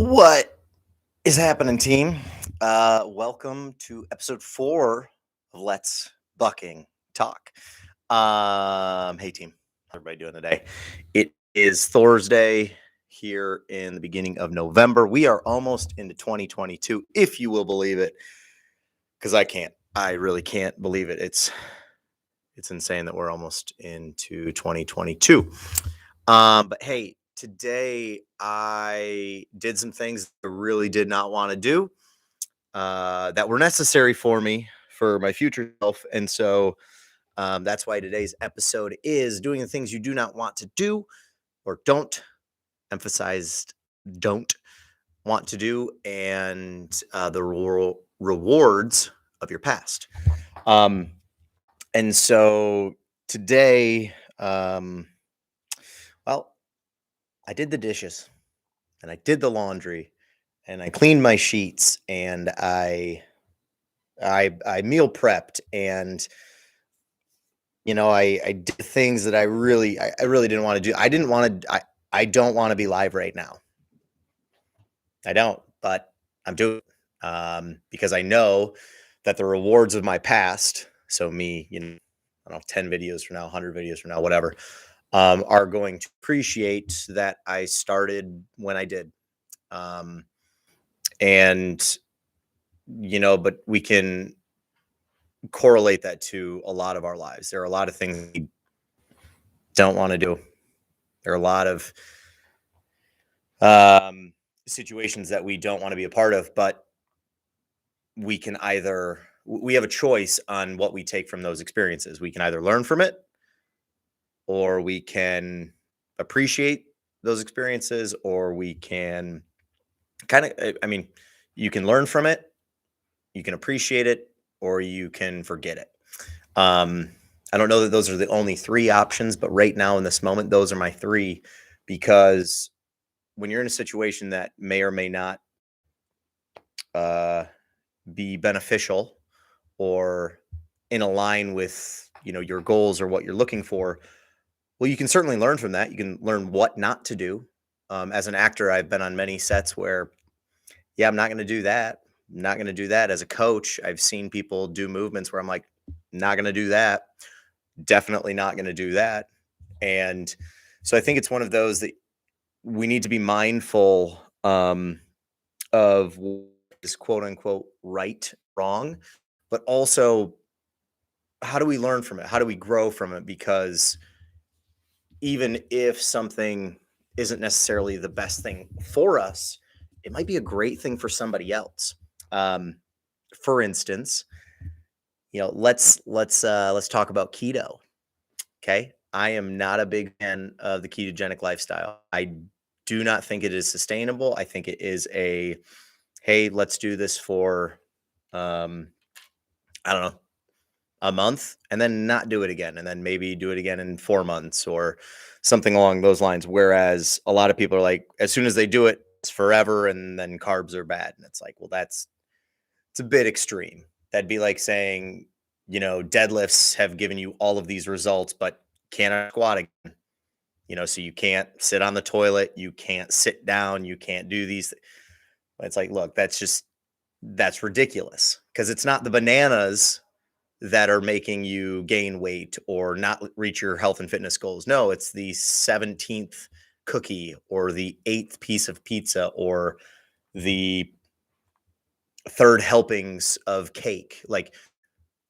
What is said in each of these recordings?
What is happening, team? Welcome to episode 4 of Let's Bucking Talk. Hey, team. How's everybody doing today? It is Thursday here in the beginning of November. We are almost into 2022, if you will believe it, because I can't. I really can't believe it. It's insane that we're almost into 2022. But hey, today I did some things I really did not want to do that were necessary for me for my future self. And so that's why today's episode is doing the things you do not want to do or don't, emphasized don't want to do, and the rewards of your past. And so today, well, I did the dishes and I did the laundry and I cleaned my sheets and I meal prepped, and I did things that I really didn't want to do. I don't want to be live right now. I don't, but I'm doing it because I know that the rewards of my past, so me, I don't know, 10 videos from now, 100 videos from now, whatever, are going to appreciate that I started when I did. And but we can correlate that to a lot of our lives. There are a lot of things we don't want to do. There are a lot of situations that we don't want to be a part of, but we have a choice on what we take from those experiences. We can either learn from it, or we can appreciate those experiences, or we can you can learn from it, you can appreciate it, or you can forget it. I don't know that those are the only 3 options, but right now in this moment, those are my 3, because when you're in a situation that may or may not be beneficial or in line with, your goals or what you're looking for, well, you can certainly learn from that. You can learn what not to do. As an actor, I've been on many sets where, I'm not going to do that. I'm not going to do that. As a coach, I've seen people do movements where I'm like, not going to do that. Definitely not going to do that. And so I think it's one of those that we need to be mindful of what is quote unquote right, wrong, but also how do we learn from it? How do we grow from it? Because even if something isn't necessarily the best thing for us, it might be a great thing for somebody else. For instance, let's talk about keto. Okay. I am not a big fan of the ketogenic lifestyle. I do not think it is sustainable. I think it is hey, let's do this for, I don't know, a month and then not do it again. And then maybe do it again in 4 months or something along those lines. Whereas a lot of people are like, as soon as they do it, it's forever. And then carbs are bad. And it's like, well, it's a bit extreme. That'd be like saying, deadlifts have given you all of these results, but cannot squat again. So you can't sit on the toilet, you can't sit down, you can't do these. It's like, look, that's ridiculous, because it's not the bananas that are making you gain weight or not reach your health and fitness goals. No, it's the 17th cookie or the 8th piece of pizza or the 3rd helpings of cake.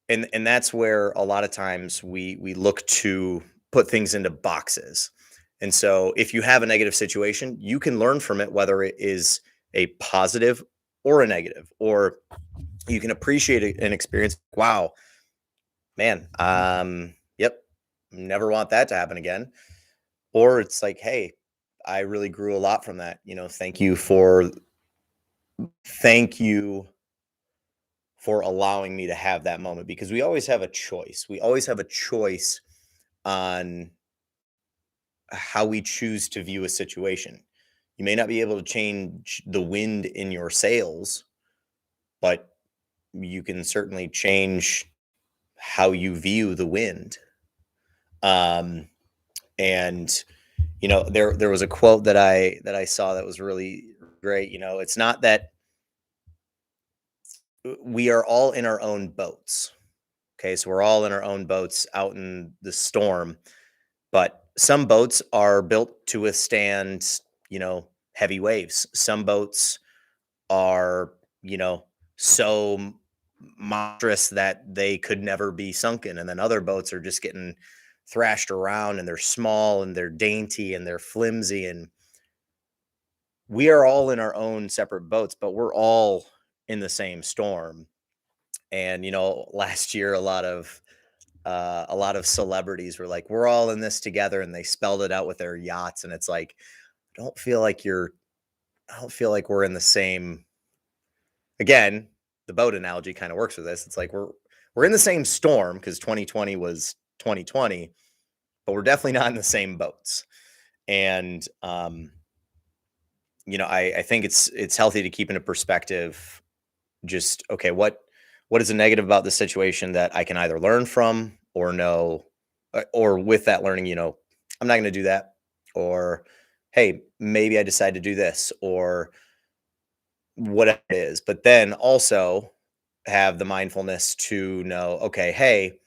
And that's where a lot of times we look to put things into boxes. And so if you have a negative situation, you can learn from it, whether it is a positive or a negative, or you can appreciate an experience. Wow, man, yep, never want that to happen again. Or it's like, hey, I really grew a lot from that. Thank you for allowing me to have that moment, because we always have a choice. We always have a choice on how we choose to view a situation. You may not be able to change the wind in your sails, but you can certainly change how you view the wind. And there was a quote that I saw that was really great. It's not that we are all in our own boats. Okay. So we're all in our own boats out in the storm, but some boats are built to withstand, heavy waves. Some boats are, you know, so monstrous that they could never be sunken. And then other boats are just getting thrashed around and they're small and they're dainty and they're flimsy. And we are all in our own separate boats, but we're all in the same storm. And, last year, a lot of celebrities were like, we're all in this together. And they spelled it out with their yachts. And it's like, I don't feel like I don't feel like we're in the same. Again, the boat analogy kind of works with this. It's like we're in the same storm because 2020 was 2020, but we're definitely not in the same boats. And I think it's healthy to keep into perspective. Just okay, what is a negative about the situation that I can either learn from or know, or with that learning, I'm not going to do that, or hey, maybe I decide to do this, or whatever it is. But then also have the mindfulness to know, okay, hey,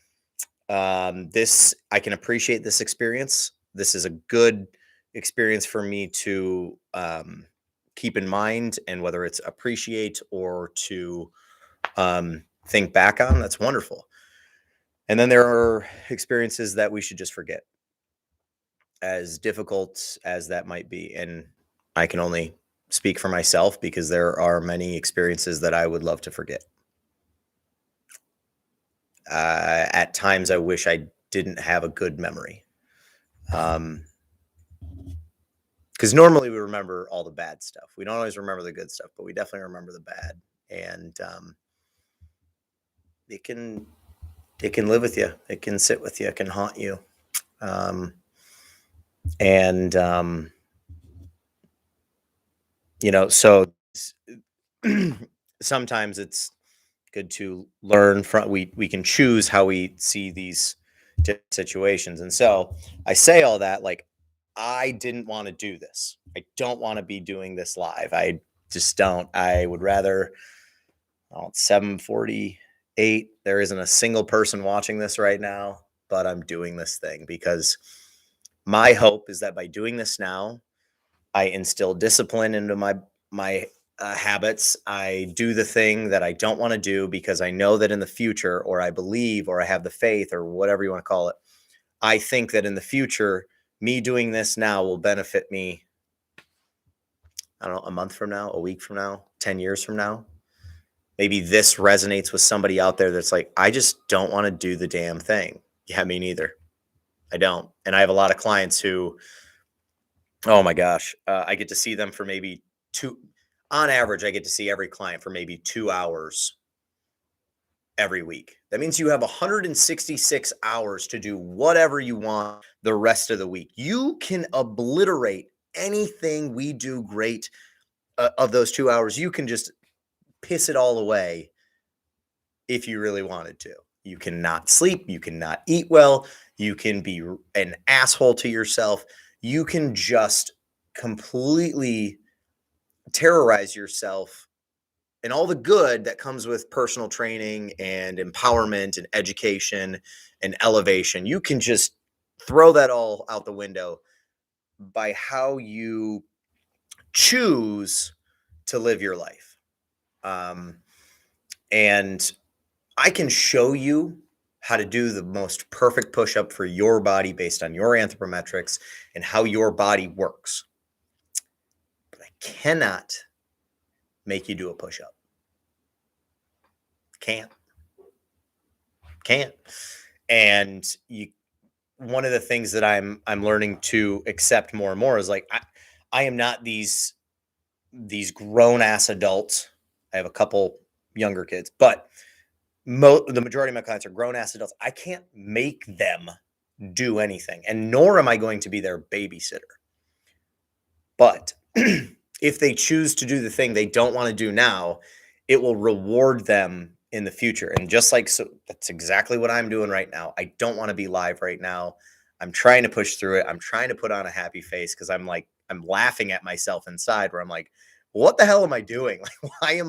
this I can appreciate this experience. This is a good experience for me to keep in mind, and whether it's appreciate or to think back on, that's wonderful. And then there are experiences that we should just forget, as difficult as that might be. And I can only speak for myself because there are many experiences that I would love to forget. At times, I wish I didn't have a good memory. Because normally we remember all the bad stuff. We don't always remember the good stuff, but we definitely remember the bad. And it can live with you. It can sit with you. It can haunt you. And so sometimes it's good to learn from. We can choose how we see these situations. And so I say all that like, I didn't want to do this. I don't want to be doing this live. I just don't. I would rather. It's 7:48. There isn't a single person watching this right now, but I'm doing this thing because my hope is that by doing this now, I instill discipline into my habits. I do the thing that I don't want to do because I know that in the future, or I believe, or I have the faith, or whatever you want to call it. I think that in the future, me doing this now will benefit me. I don't know, a month from now, a week from now, 10 years from now. Maybe this resonates with somebody out there that's like, I just don't want to do the damn thing. Yeah, me neither. I don't. And I have a lot of clients who, oh my gosh, I get to see them for maybe on average, I get to see every client for maybe 2 hours every week. That means you have 166 hours to do whatever you want the rest of the week. You can obliterate anything we do great of those 2 hours. You can just piss it all away if you really wanted to. You cannot sleep. You cannot eat well. You can be an asshole to yourself. You can just completely terrorize yourself and all the good that comes with personal training and empowerment and education and elevation. You can just throw that all out the window by how you choose to live your life. And I can show you how to do the most perfect push-up for your body based on your anthropometrics and how your body works. But I cannot make you do a push-up. Can't. And one of the things that I'm learning to accept more and more is like, I am not these grown ass adults. I have a couple younger kids, but the majority of my clients are grown ass adults. I can't make them do anything, and nor am I going to be their babysitter. But if they choose to do the thing they don't want to do now, it will reward them in the future. And just like, so that's exactly what I'm doing right now. I don't want to be live right now. I'm trying to push through it. I'm trying to put on a happy face because I'm laughing at myself inside where I'm like, what the hell am I doing? Like,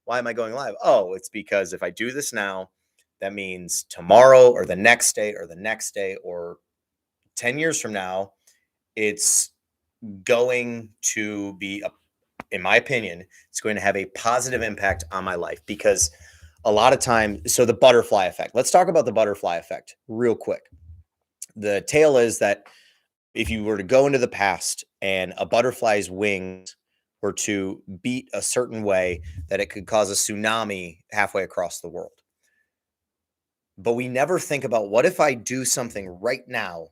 why am I going live? Oh, it's because if I do this now, that means tomorrow or the next day or the next day or 10 years from now, it's going to be, in my opinion, it's going to have a positive impact on my life because a lot of time, so the butterfly effect. Let's talk about the butterfly effect real quick. The tale is that if you were to go into the past and a butterfly's wings were to beat a certain way, that it could cause a tsunami halfway across the world. But we never think about, what if I do something right now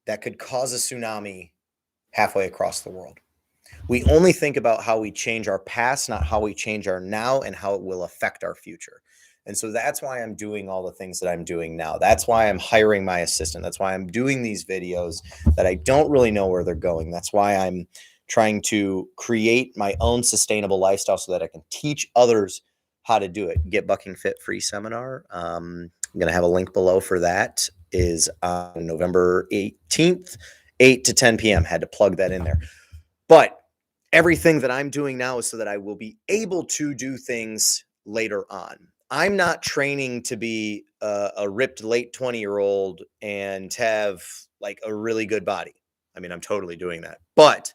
that could cause a tsunami halfway across the world? We only think about how we change our past, not how we change our now and how it will affect our future. And so that's why I'm doing all the things that I'm doing now. That's why I'm hiring my assistant. That's why I'm doing these videos that I don't really know where they're going. That's why I'm trying to create my own sustainable lifestyle so that I can teach others how to do it. Get Bucking Fit free seminar. I'm going to have a link below for that. Is on November 18th, 8 to 10 p.m. Had to plug that in there. But everything that I'm doing now is so that I will be able to do things later on. I'm not training to be a ripped late 20-year-old and have like a really good body. I mean, I'm totally doing that. But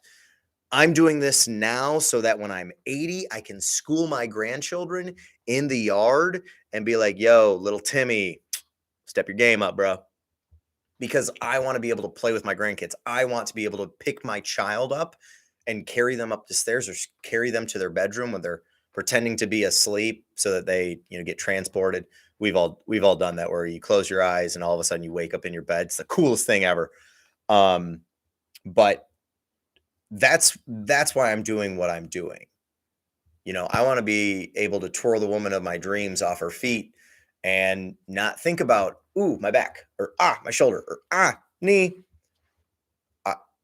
I'm doing this now so that when I'm 80, I can school my grandchildren in the yard and be like, yo, little Timmy, step your game up, bro. Because I want to be able to play with my grandkids. I want to be able to pick my child up and carry them up the stairs or carry them to their bedroom when they're pretending to be asleep so that they, get transported. We've all done that, where you close your eyes and all of a sudden you wake up in your bed. It's the coolest thing ever. But that's why I'm doing what I'm doing. I want to be able to twirl the woman of my dreams off her feet and not think about, ooh, my back, or my shoulder, or knee.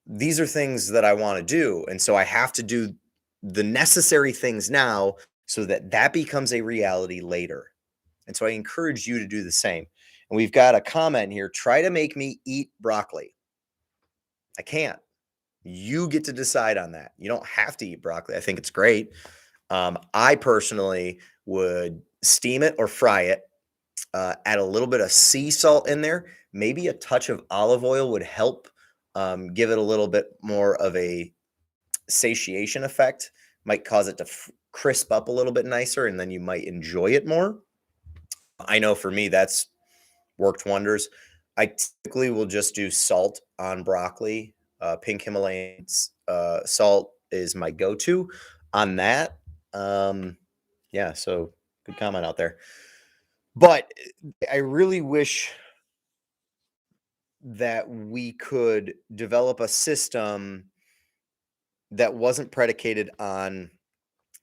These are things that I want to do. And so I have to do the necessary things now so that that becomes a reality later. And so I encourage you to do the same. And we've got a comment here: try to make me eat broccoli. I can't. You get to decide on that. You don't have to eat broccoli. I think it's great. I personally would steam it or fry it, add a little bit of sea salt in there. Maybe a touch of olive oil would help give it a little bit more of a satiation effect. Might cause it to crisp up a little bit nicer, and then you might enjoy it more. I know for me, that's worked wonders. I typically will just do salt on broccoli. Pink Himalayan salt is my go-to on that. Yeah, so good comment out there. But I really wish that we could develop a system that wasn't predicated on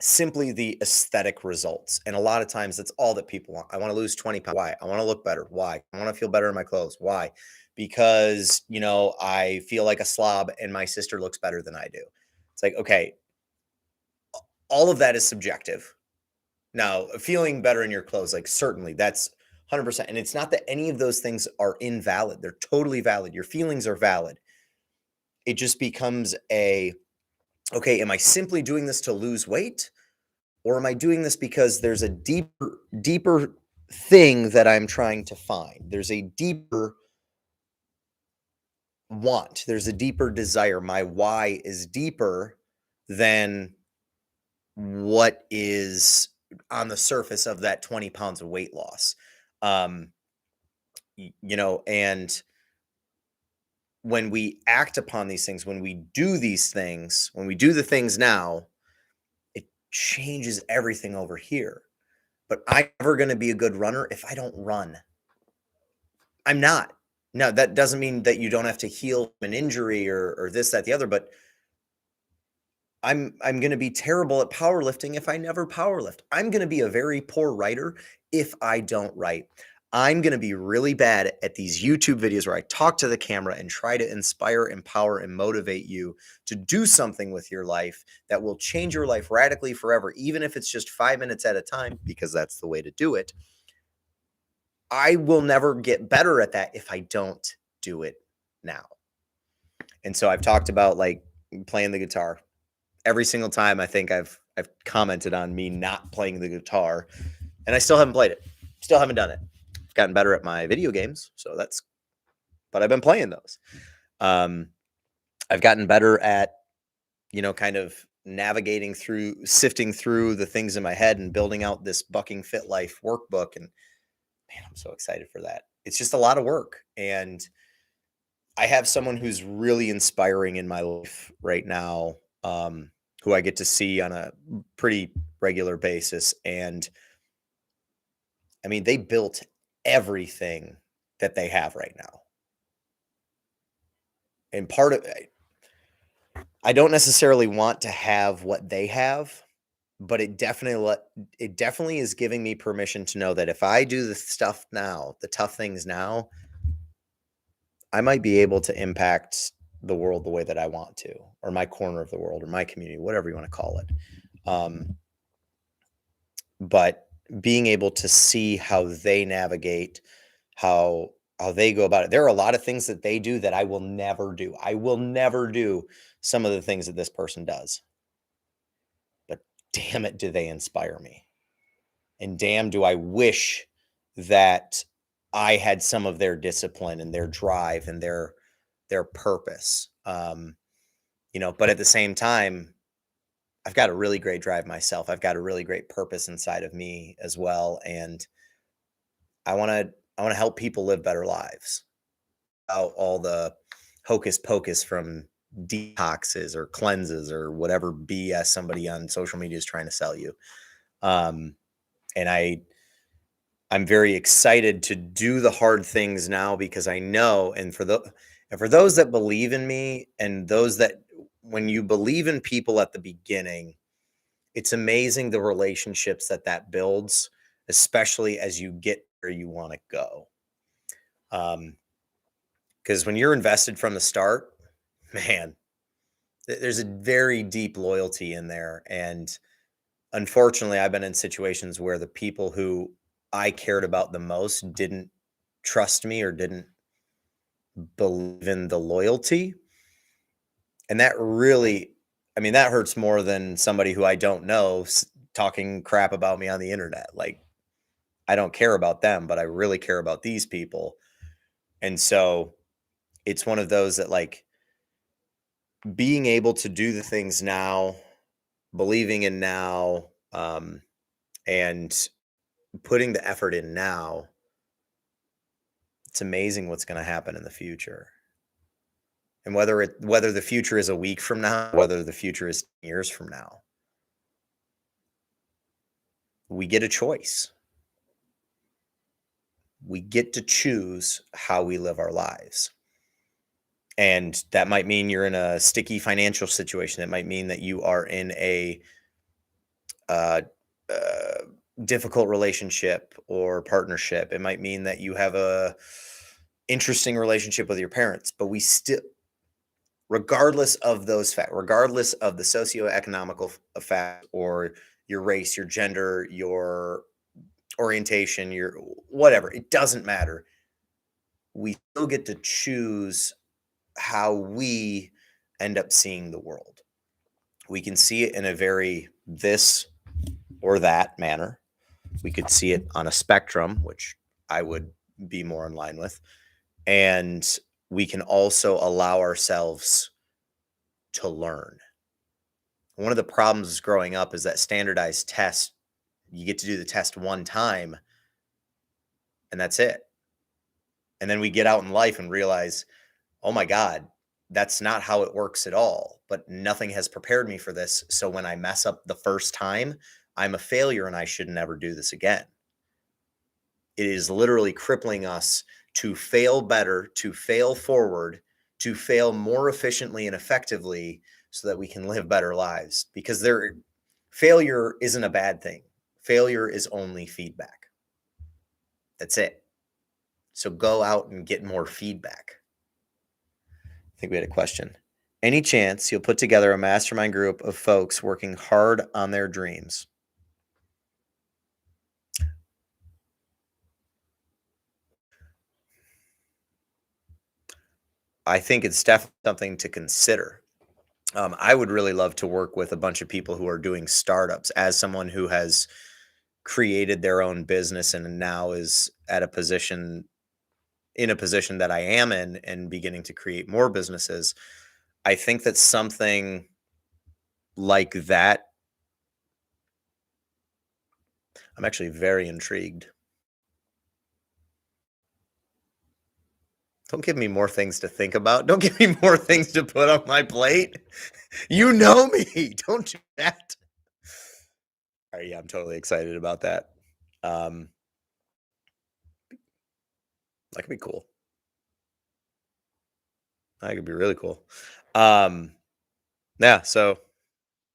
simply the aesthetic results. And a lot of times that's all that people want. I want to lose 20 pounds. Why? I want to look better. Why? I want to feel better in my clothes. Why? Because, I feel like a slob and my sister looks better than I do. It's like, okay, all of that is subjective. Now, feeling better in your clothes, like, certainly that's 100%. And it's not that any of those things are invalid. They're totally valid. Your feelings are valid. It just becomes okay, am I simply doing this to lose weight? Or am I doing this because there's a deeper thing that I'm trying to find? There's a deeper want. There's a deeper desire. My why is deeper than what is on the surface of that 20 pounds of weight loss. And when we act upon these things, when we do these things, when we do the things now, it changes everything over here. But I'm never going to be a good runner if I don't run. I'm not. Now, that doesn't mean that you don't have to heal an injury or this, that, the other, but I'm going to be terrible at powerlifting if I never powerlift. I'm going to be a very poor writer if I don't write. I'm going to be really bad at these YouTube videos where I talk to the camera and try to inspire, empower, and motivate you to do something with your life that will change your life radically forever, even if it's just 5 minutes at a time, because that's the way to do it. I will never get better at that if I don't do it now. And so I've talked about like playing the guitar. every single time I think I've commented on me not playing the guitar, and I still haven't played it. Still haven't done it. Gotten better at my video games, so but I've been playing those. I've gotten better at, kind of navigating through, sifting through the things in my head and building out this Bucking Fit Life workbook. And man, I'm so excited for that. It's just a lot of work. And I have someone who's really inspiring in my life right now, who I get to see on a pretty regular basis. And I mean, they built everything that they have right now. And part of I don't necessarily want to have what they have, but it definitely is giving me permission to know that if I do the stuff now, the tough things now, I might be able to impact the world the way that I want to, or my corner of the world, or my community, whatever you want to call it. But being able to see how they navigate, how they go about it. There are a lot of things that they do that I will never do. I will never do some of the things that this person does. But damn it, do they inspire me. And damn, do I wish that I had some of their discipline and their drive and their purpose. But at the same time, I've got a really great drive myself. I've got a really great purpose inside of me as well. And I want to help people live better lives without all the hocus pocus from detoxes or cleanses or whatever BS somebody on social media is trying to sell you. And I'm very excited to do the hard things now because I know, and for those that believe in me, and those that, when you believe in people at the beginning, it's amazing the relationships that builds, especially as you get where you want to go. Because when you're invested from the start, man, there's a very deep loyalty in there. And unfortunately, I've been in situations where the people who I cared about the most didn't trust me or didn't believe in the loyalty. And that really, that hurts more than somebody who I don't know talking crap about me on the internet. Like, I don't care about them, but I really care about these people. And so it's one of those that, like, being able to do the things now, believing in now, and putting the effort in now, it's amazing what's going to happen in the future. And whether the future is a week from now, whether the future is 10 years from now, we get a choice. We get to choose how we live our lives. And that might mean you're in a sticky financial situation. It might mean that you are in a difficult relationship or partnership. It might mean that you have a interesting relationship with your parents, but we still, regardless of those facts, regardless of the socioeconomical fact, or your race, your gender, your orientation, your whatever, it doesn't matter. We still get to choose how we end up seeing the world. We can see it in a very this or that manner. We could see it on a spectrum, which I would be more in line with. And we can also allow ourselves to learn. One of the problems growing up is that standardized test, you get to do the test one time and that's it. And then we get out in life and realize, oh my God, that's not how it works at all. But nothing has prepared me for this. So when I mess up the first time, I'm a failure and I should never do this again. It is literally crippling us to fail better, to fail forward, to fail more efficiently and effectively so that we can live better lives. Because failure isn't a bad thing. Failure is only feedback. That's it. So go out and get more feedback. I think we had a question. Any chance you'll put together a mastermind group of folks working hard on their dreams? I think it's definitely something to consider. I would really love to work with a bunch of people who are doing startups as someone who has created their own business and now is at a position in a position that I am in and beginning to create more businesses. I think that something like that, I'm actually very intrigued. Don't give me more things to think about. Don't give me more things to put on my plate. You know me. Don't do that. All right, yeah, I'm totally excited about that. Um, that could be cool. That could be really cool. Um, yeah, so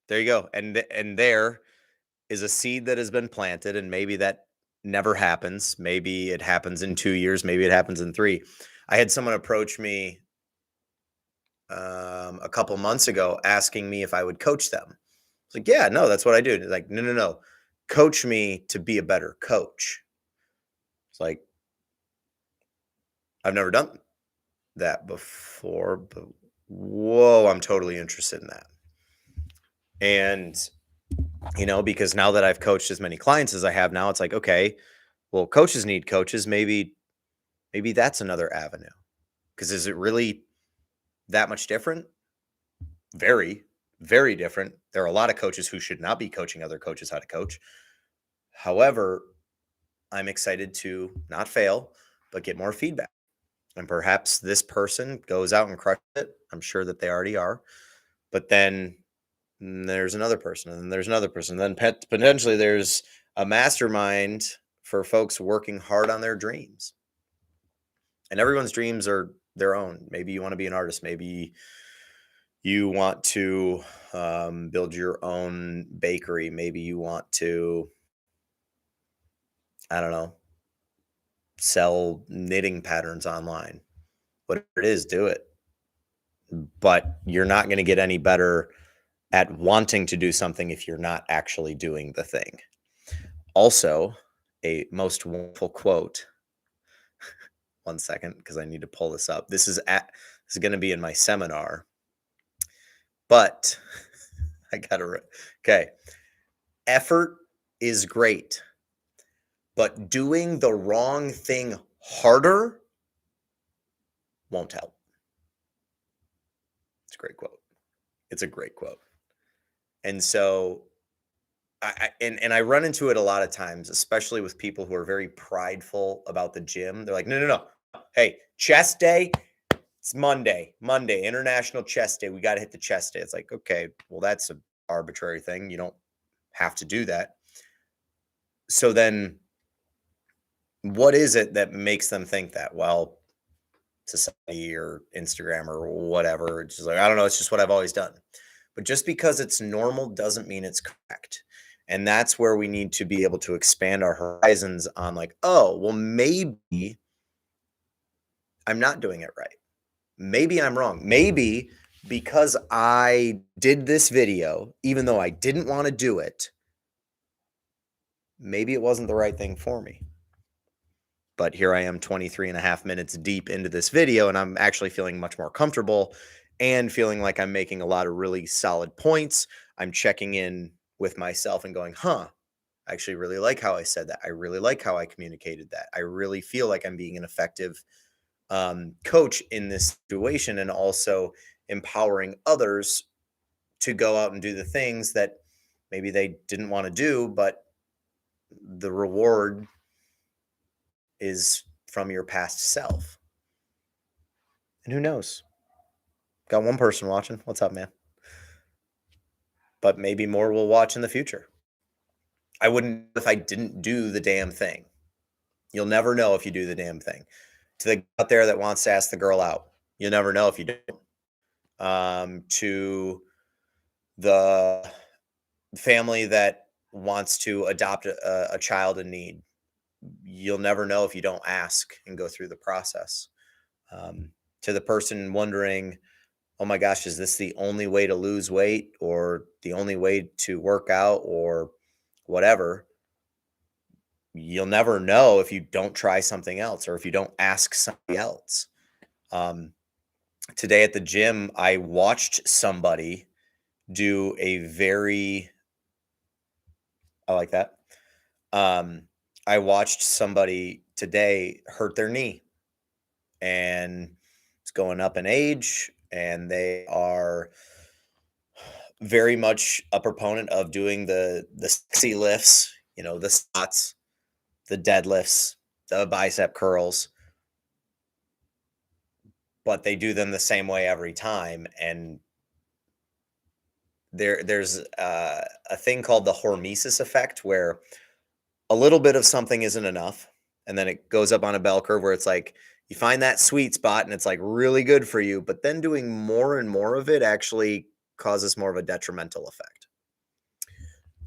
there you go. And there is a seed that has been planted, and maybe that never happens. Maybe it happens in 2 years. Maybe it happens in three. I had someone approach me a couple months ago asking me if I would coach them. It's like, yeah, no, that's what I do. And it's like, no, no, no, coach me to be a better coach. It's like, I've never done that before, but whoa, I'm totally interested in that. And, because now that I've coached as many clients as I have now, it's like, okay, well, coaches need coaches. Maybe that's another avenue. Because is it really that much different? Very, very different. There are a lot of coaches who should not be coaching other coaches how to coach. However, I'm excited to not fail, but get more feedback. And perhaps this person goes out and crushes it. I'm sure that they already are. But then there's another person, and then there's another person. Then potentially there's a mastermind for folks working hard on their dreams. And everyone's dreams are their own. Maybe you want to be an artist. Maybe you want to build your own bakery. Maybe you want to, I don't know, sell knitting patterns online. Whatever it is, do it. But you're not going to get any better at wanting to do something if you're not actually doing the thing. Also, a most wonderful quote. One second, because I need to pull this up. This is going to be in my seminar, but I gotta. Okay, effort is great, but doing the wrong thing harder won't help. It's a great quote. It's a great quote. And so I run into it a lot of times, especially with people who are very prideful about the gym. They're like, no, no, no. Hey, chest day. It's Monday, International Chest Day. We got to hit the chest day. It's like, okay, well, that's an arbitrary thing. You don't have to do that. So then what is it that makes them think that? Well, society or Instagram or whatever. It's just like, I don't know. It's just what I've always done. But just because it's normal doesn't mean it's correct. And that's where we need to be able to expand our horizons on like, oh, well, maybe I'm not doing it right. Maybe I'm wrong. Maybe because I did this video, even though I didn't want to do it, maybe it wasn't the right thing for me. But here I am 23 and a half minutes deep into this video, and I'm actually feeling much more comfortable and feeling like I'm making a lot of really solid points. I'm checking in with myself and going, I actually really like how I said that. I really like how I communicated that. I really feel like I'm being an effective coach in this situation, and also empowering others to go out and do the things that maybe they didn't want to do, but the reward is from your past self. And who knows? Got one person watching. What's up, man? But maybe more will watch in the future. I wouldn't if I didn't do the damn thing. You'll never know if you do the damn thing. To the out there that wants to ask the girl out, you'll never know if you don't. To the family that wants to adopt a child in need, you'll never know if you don't ask and go through the process. To the person wondering, oh my gosh, is this the only way to lose weight or the only way to work out or whatever? You'll never know if you don't try something else or if you don't ask somebody else. Today at the gym, I watched somebody do a very I like that. Um, I watched somebody today hurt their knee, and it's going up in age, and they are very much a proponent of doing the sexy lifts, the squats, the deadlifts, the bicep curls, but they do them the same way every time. And there's a thing called the hormesis effect where a little bit of something isn't enough, and then it goes up on a bell curve where it's like you find that sweet spot and it's like really good for you, but then doing more and more of it actually causes more of a detrimental effect.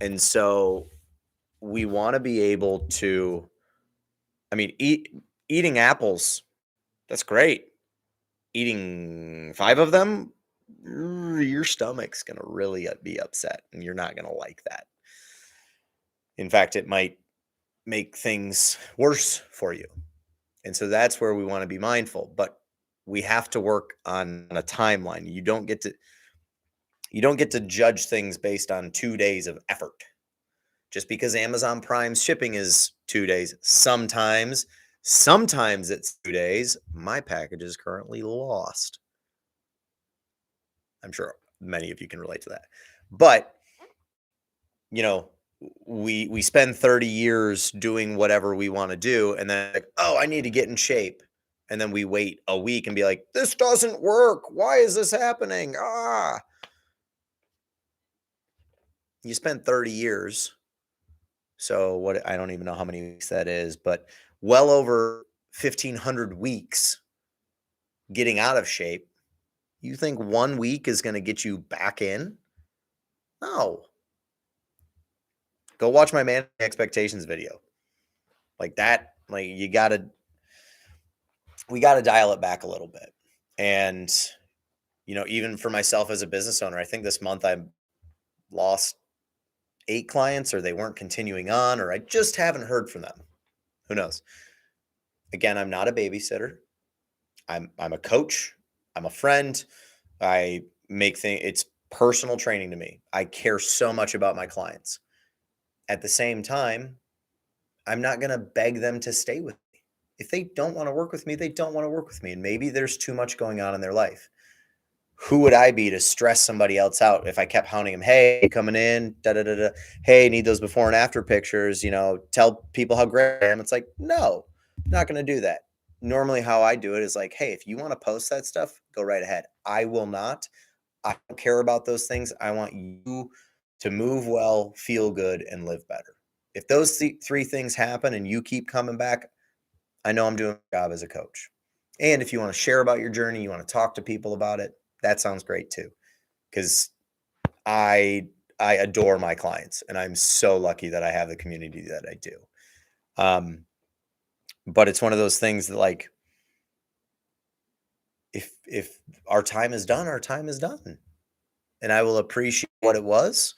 And so we want to be able to, I mean, eating apples, that's great. Eating 5 of them, your stomach's going to really be upset and you're not going to like that. In fact, it might make things worse for you. And so that's where we want to be mindful, but we have to work on a timeline. You don't get to judge things based on 2 days of effort. Just because Amazon Prime's shipping is 2 days, sometimes it's 2 days, my package is currently lost. I'm sure many of you can relate to that. But, you know, we spend 30 years doing whatever we want to do, and then like, oh, I need to get in shape. And then we wait a week and be like, this doesn't work. Why is this happening? You spent 30 years. So what, I don't even know how many weeks that is, but well over 1,500 weeks getting out of shape. You think 1 week is going to get you back in? No. Go watch my managing expectations video. Like that, like we gotta dial it back a little bit. And even for myself as a business owner, I think this month I lost 8 clients, or they weren't continuing on, or I just haven't heard from them. Who knows? Again, I'm not a babysitter. I'm a coach. I'm a friend. I make things. It's personal training to me. I care so much about my clients. At the same time, I'm not going to beg them to stay with me. If they don't want to work with me, they don't want to work with me. And maybe there's too much going on in their life. Who would I be to stress somebody else out if I kept hounding them? Hey, coming in, da da da da. Hey, need those before and after pictures. Tell people how great I am. It's like, no, not going to do that. Normally, how I do it is like, hey, if you want to post that stuff, go right ahead. I will not. I don't care about those things. I want you to move well, feel good, and live better. If those 3 things happen and you keep coming back, I know I'm doing a job as a coach. And if you want to share about your journey, you want to talk to people about it, that sounds great too. Because I adore my clients, and I'm so lucky that I have the community that I do. But it's one of those things that, like, if our time is done, our time is done. And I will appreciate what it was.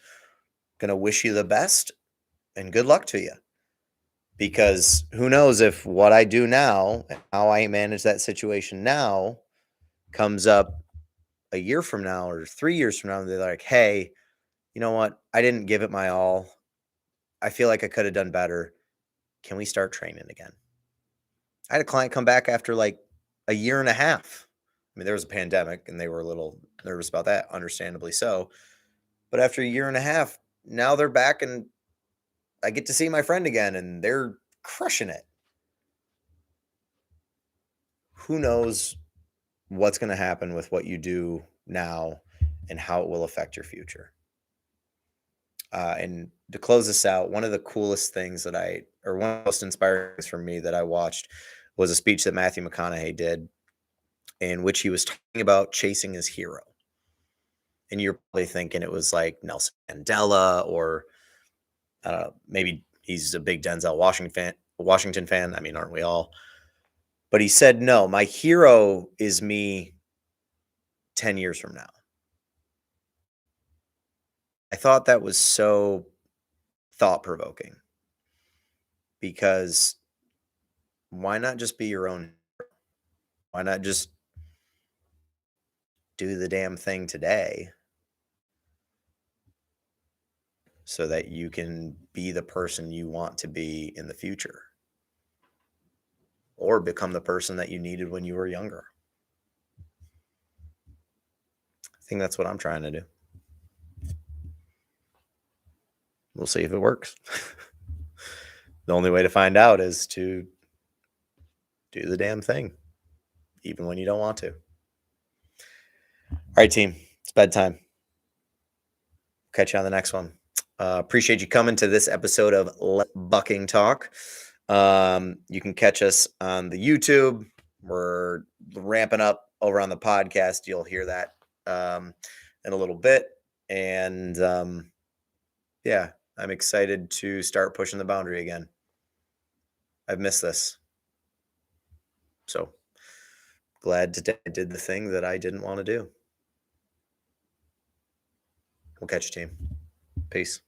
Gonna wish you the best and good luck to you. Because who knows if what I do now and how I manage that situation now comes up a year from now or 3 years from now, and they're like, hey, you know what? I didn't give it my all. I feel like I could have done better. Can we start training again? I had a client come back after like a year and a half. I mean, there was a pandemic and they were a little nervous about that, understandably so. But after a year and a half, now they're back and I get to see my friend again and they're crushing it. Who knows what's going to happen with what you do now and how it will affect your future. And to close this out, one of the coolest things one of the most inspiring things for me that I watched was a speech that Matthew McConaughey did, in which he was talking about chasing his hero. And you're probably thinking it was like Nelson Mandela, or maybe he's a big Denzel Washington fan. I mean, aren't we all? But he said, no, my hero is me 10 years from now. I thought that was so thought-provoking, because why not just be your own hero? Why not just do the damn thing today so that you can be the person you want to be in the future, or become the person that you needed when you were younger. I think that's what I'm trying to do. We'll see if it works. The only way to find out is to do the damn thing, even when you don't want to. All right, team, it's bedtime. Catch you on the next one. Appreciate you coming to this episode of Let Bucking Talk. You can catch us on the YouTube. We're ramping up over on the podcast. You'll hear that in a little bit. And yeah, I'm excited to start pushing the boundary again. I've missed this. So glad today I did the thing that I didn't want to do. We'll catch you, team. Peace.